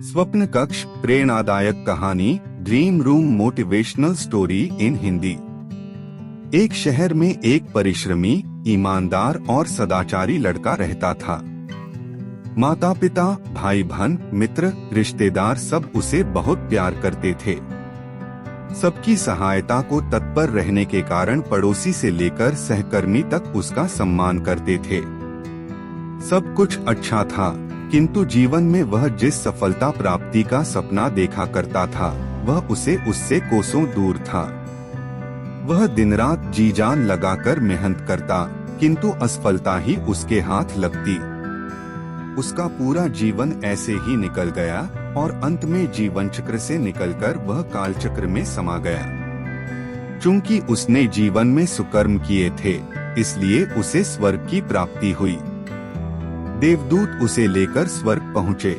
स्वप्न कक्ष प्रेरणादायक कहानी, dream room motivational story in Hindi. एक शहर में एक परिश्रमी, ईमानदार और सदाचारी लड़का रहता था। माता पिता, भाई बहन, मित्र, रिश्तेदार सब उसे बहुत प्यार करते थे। सबकी सहायता को तत्पर रहने के कारण पड़ोसी से लेकर सहकर्मी तक उसका सम्मान करते थे। सब कुछ अच्छा था, किंतु जीवन में वह जिस सफलता प्राप्ति का सपना देखा करता था, वह उससे कोसों दूर था। वह दिन रात जी जान लगाकर मेहनत करता, किंतु असफलता ही उसके हाथ लगती। उसका पूरा जीवन ऐसे ही निकल गया और अंत में जीवन चक्र से निकलकर वह काल चक्र में समा गया। चूंकि उसने जीवन में सुकर्म किए थे, इसलिए उसे स्वर्ग की प्राप्ति हुई। देवदूत उसे लेकर स्वर्ग पहुँचे।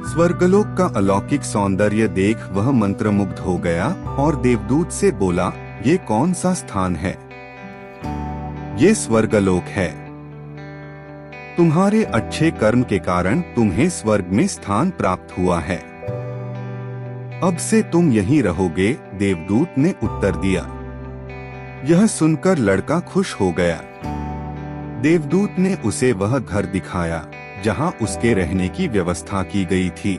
स्वर्गलोक का अलौकिक सौंदर्य देख वह मंत्रमुग्ध हो गया और देवदूत से बोला, ये कौन सा स्थान है? ये स्वर्गलोक है। तुम्हारे अच्छे कर्म के कारण तुम्हें स्वर्ग में स्थान प्राप्त हुआ है। अब से तुम यहीं रहोगे, देवदूत ने उत्तर दिया। यह सुनकर लड़का खुश हो गया। देवदूत ने उसे वह घर दिखाया जहां उसके रहने की व्यवस्था की गई थी।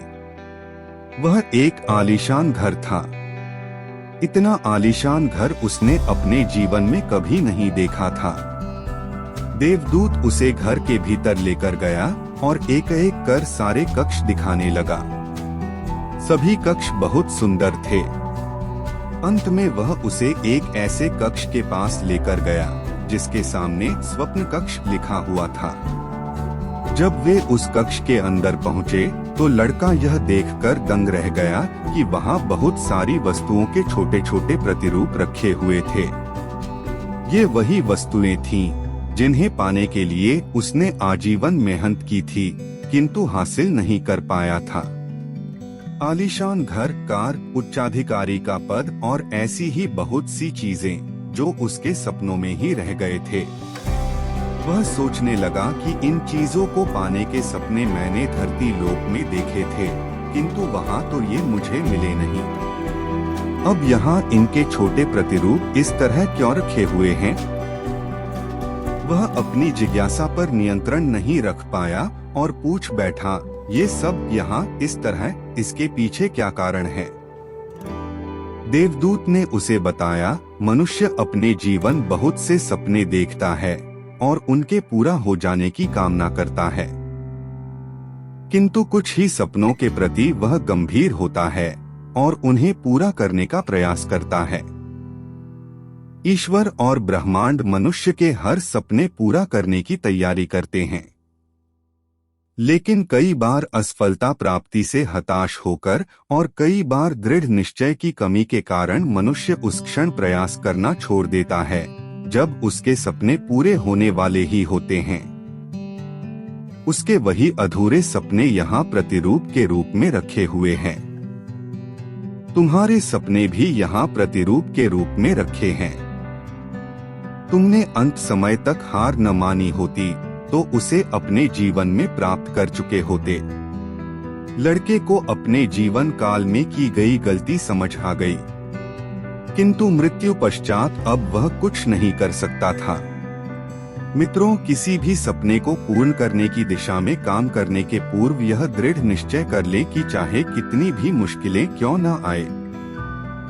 वह एक आलीशान घर था। इतना आलीशान घर उसने अपने जीवन में कभी नहीं देखा था। देवदूत उसे घर के भीतर लेकर गया और एक एक कर सारे कक्ष दिखाने लगा। सभी कक्ष बहुत सुंदर थे। अंत में वह उसे एक ऐसे कक्ष के पास लेकर गया जिसके सामने स्वप्न कक्ष लिखा हुआ था। जब वे उस कक्ष के अंदर पहुँचे तो लड़का यह देखकर दंग रह गया कि वहाँ बहुत सारी वस्तुओं के छोटे छोटे प्रतिरूप रखे हुए थे। ये वही वस्तुएं थीं जिन्हें पाने के लिए उसने आजीवन मेहनत की थी, किंतु हासिल नहीं कर पाया था। आलीशान घर, कार, उच्चाधिकारी का पद और ऐसी ही बहुत सी चीजें जो उसके सपनों में ही रह गए थे। वह सोचने लगा कि इन चीजों को पाने के सपने मैंने धरती लोक में देखे थे, किंतु वहाँ तो ये मुझे मिले नहीं। अब यहाँ इनके छोटे प्रतिरूप इस तरह क्यों रखे हुए हैं? वह अपनी जिज्ञासा पर नियंत्रण नहीं रख पाया और पूछ बैठा, ये सब यहाँ इस तरह, इसके पीछे क्या कारण है? देवदूत ने उसे बताया, मनुष्य अपने जीवन बहुत से सपने देखता है और उनके पूरा हो जाने की कामना करता है, किंतु कुछ ही सपनों के प्रति वह गंभीर होता है और उन्हें पूरा करने का प्रयास करता है। ईश्वर और ब्रह्मांड मनुष्य के हर सपने पूरा करने की तैयारी करते हैं, लेकिन कई बार असफलता प्राप्ति से हताश होकर और कई बार दृढ़ निश्चय की कमी के कारण मनुष्य उस क्षण प्रयास करना छोड़ देता है जब उसके सपने पूरे होने वाले ही होते हैं। उसके वही अधूरे सपने यहाँ प्रतिरूप के रूप में रखे हुए हैं। तुम्हारे सपने भी यहाँ प्रतिरूप के रूप में रखे हैं। तुमने अंत समय तक हार न मानी होती तो उसे अपने जीवन में प्राप्त कर चुके होते। लड़के को अपने जीवन काल में की गई गलती समझ आ गई, किंतु मृत्यु पश्चात अब वह कुछ नहीं कर सकता था। मित्रों, किसी भी सपने को पूर्ण करने की दिशा में काम करने के पूर्व यह दृढ़ निश्चय कर ले कि चाहे कितनी भी मुश्किलें क्यों न आए,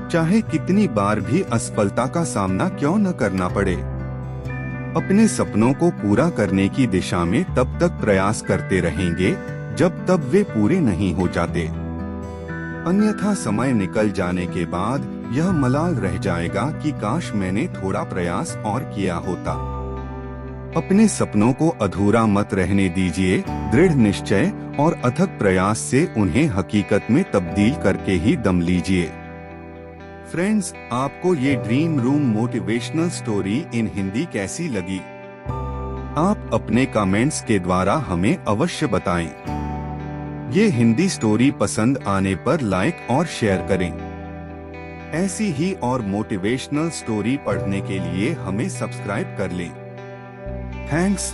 चाहे कितनी बार भी असफलता का सामना क्यों न करना पड़े, अपने सपनों को पूरा करने की दिशा में तब तक प्रयास करते रहेंगे जब तक वे पूरे नहीं हो जाते। अन्यथा समय निकल जाने के बाद यह मलाल रह जाएगा कि काश मैंने थोड़ा प्रयास और किया होता। अपने सपनों को अधूरा मत रहने दीजिए। दृढ़ निश्चय और अथक प्रयास से उन्हें हकीकत में तब्दील करके ही दम लीजिए। फ्रेंड्स, आपको ये dream room motivational story in Hindi कैसी लगी? आप अपने कमेंट्स के द्वारा हमें अवश्य बताएं। ये हिंदी स्टोरी पसंद आने पर लाइक और शेयर करें। ऐसी ही और मोटिवेशनल स्टोरी पढ़ने के लिए हमें सब्सक्राइब कर लें। थैंक्स।